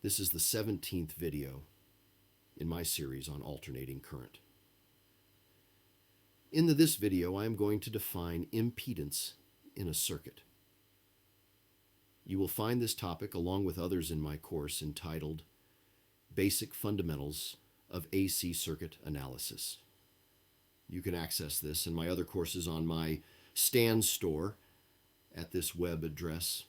This is the 17th video in my series on alternating current. In this video, I am going to define impedance in a circuit. You will find this topic, along with others in my course, entitled Basic Fundamentals of AC Circuit Analysis. You can access this and my other courses on my Stan store at this web address.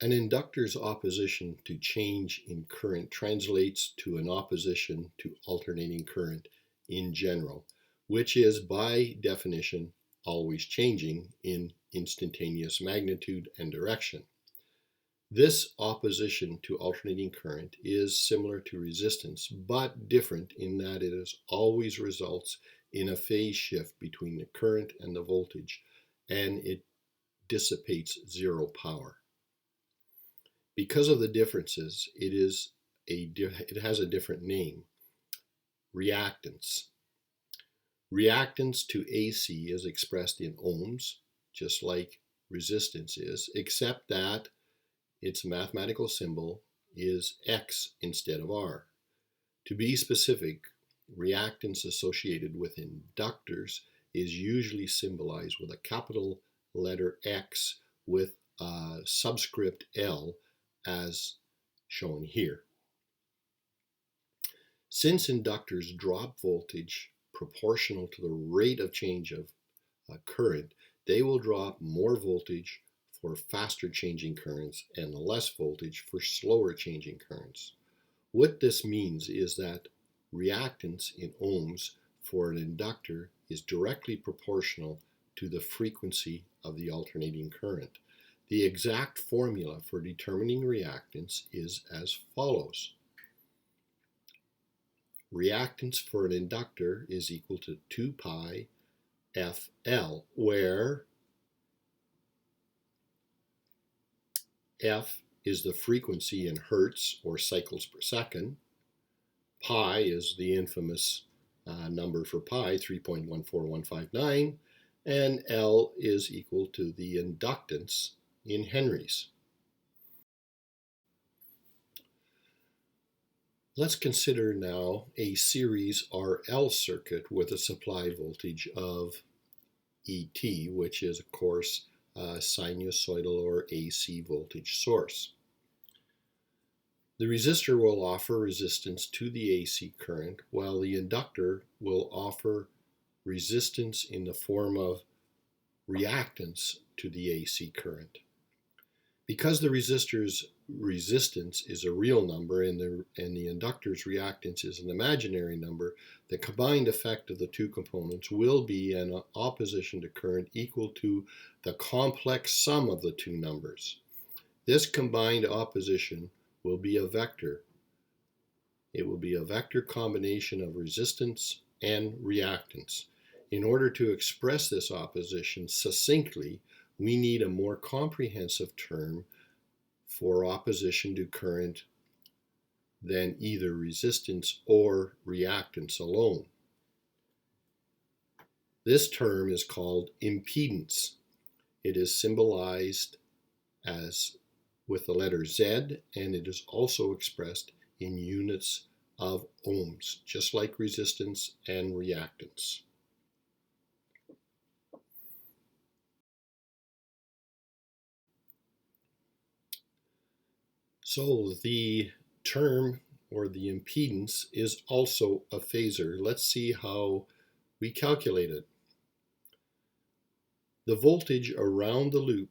An inductor's opposition to change in current translates to an opposition to alternating current in general, which is by definition always changing in instantaneous magnitude and direction. This opposition to alternating current is similar to resistance, but different in that it always results in a phase shift between the current and the voltage, and it dissipates zero power. Because of the differences, it has a different name, reactance. Reactance to AC is expressed in ohms, just like resistance is, except that its mathematical symbol is X instead of R. To be specific, reactance associated with inductors is usually symbolized with a capital letter X with a subscript L, as shown here. Since inductors drop voltage proportional to the rate of change of current, they will drop more voltage for faster changing currents and less voltage for slower changing currents. What this means is that reactance in ohms for an inductor is directly proportional to the frequency of the alternating current. The exact formula for determining reactance is as follows. Reactance for an inductor is equal to 2 pi FL, where F is the frequency in hertz or cycles per second, pi is the infamous number for pi, 3.14159, and L is equal to the inductance in henries. Let's consider now a series RL circuit with a supply voltage of ET, which is of course a sinusoidal or AC voltage source. The resistor will offer resistance to the AC current, while the inductor will offer resistance in the form of reactance to the AC current. Because the resistor's resistance is a real number and the inductor's reactance is an imaginary number, the combined effect of the two components will be an opposition to current equal to the complex sum of the two numbers. This combined opposition will be a vector. It will be a vector combination of resistance and reactance. In order to express this opposition succinctly, we need a more comprehensive term for opposition to current than either resistance or reactance alone. This term is called impedance. It is symbolized as with the letter Z, and it is also expressed in units of ohms, just like resistance and reactance. So the term or the impedance is also a phasor. Let's see how we calculate it. The voltage around the loop,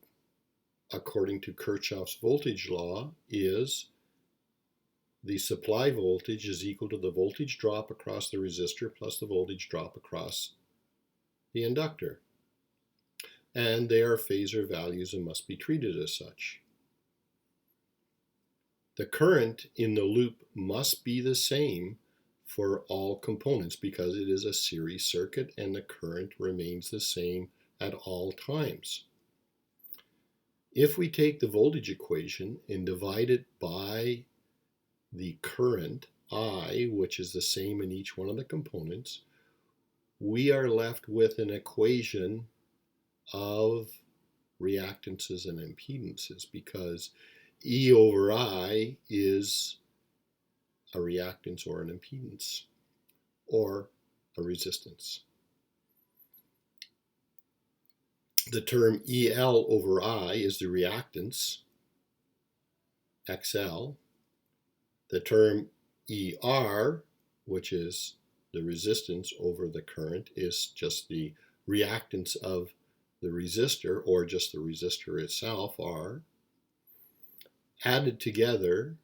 according to Kirchhoff's voltage law, is the supply voltage is equal to the voltage drop across the resistor plus the voltage drop across the inductor. And they are phasor values and must be treated as such. The current in the loop must be the same for all components because it is a series circuit and the current remains the same at all times. If we take the voltage equation and divide it by the current I, which is the same in each one of the components, we are left with an equation of reactances and impedances, because E over I is a reactance or an impedance or a resistance. The term EL over I is the reactance, XL. The term ER, which is the resistance over the current, is just the reactance of the resistor, or just the resistor itself, R. Added together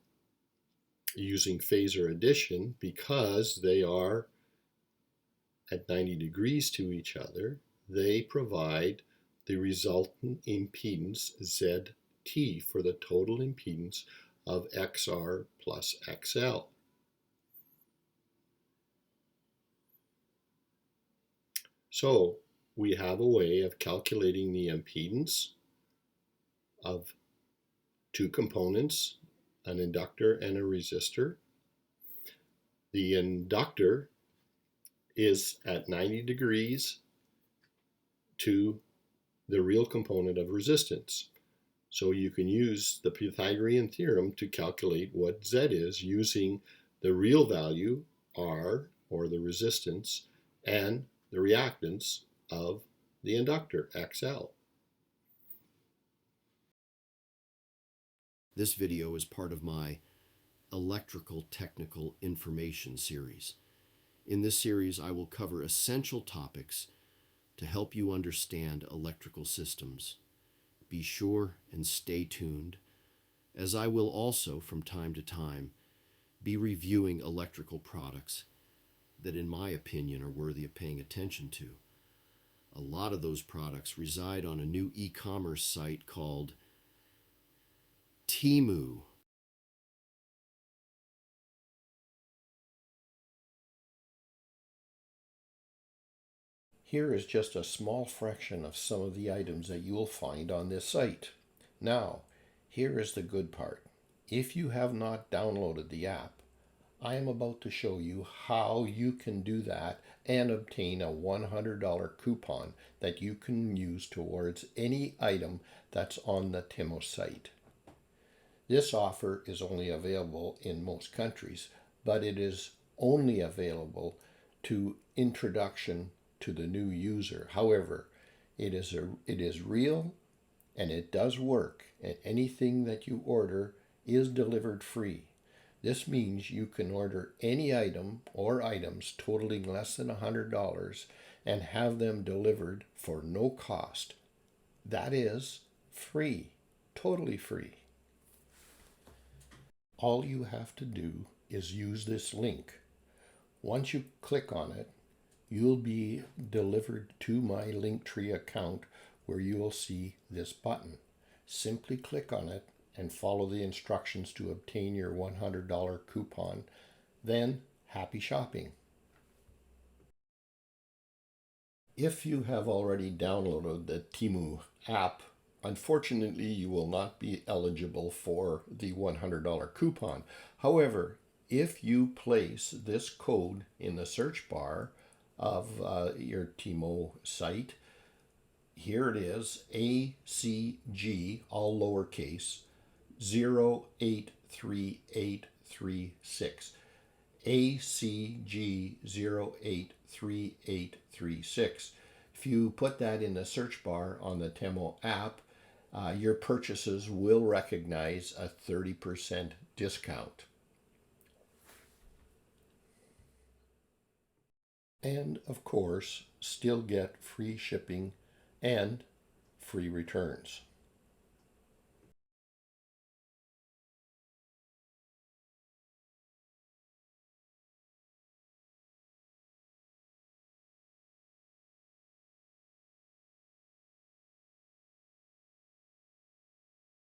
using phasor addition, because they are at 90 degrees to each other, they provide the resultant impedance ZT for the total impedance of XR plus XL. So we have a way of calculating the impedance of two components, an inductor and a resistor. The inductor is at 90 degrees to the real component of resistance. So you can use the Pythagorean theorem to calculate what Z is using the real value, R, or the resistance, and the reactance of the inductor, XL. This video is part of my Electrical Technical Information series. In this series, I will cover essential topics to help you understand electrical systems. Be sure and stay tuned, as I will also, from time to time, be reviewing electrical products that, in my opinion, are worthy of paying attention to. A lot of those products reside on a new e-commerce site called Temu. Here is just a small fraction of some of the items that you will find on this site. Now, here is the good part. If you have not downloaded the app, I am about to show you how you can do that and obtain a $100 coupon that you can use towards any item that's on the Temu site. This offer is only available in most countries, but it is only available to introduction to the new user. However, it is real and it does work, and anything that you order is delivered free. This means you can order any item or items totaling less than $100 and have them delivered for no cost. That is free, totally free. All you have to do is use this link. Once you click on it, you'll be delivered to my Linktree account, where you will see this button. Simply click on it and follow the instructions to obtain your $100 coupon. Then, happy shopping. If you have already downloaded the Temu app, unfortunately you will not be eligible for the $100 coupon. However, if you place this code in the search bar of your Temu site, here it is, ACG, all lowercase, 083836. ACG 083836. If you put that in the search bar on the Temu app, your purchases will recognize a 30% discount. And of course, still get free shipping and free returns.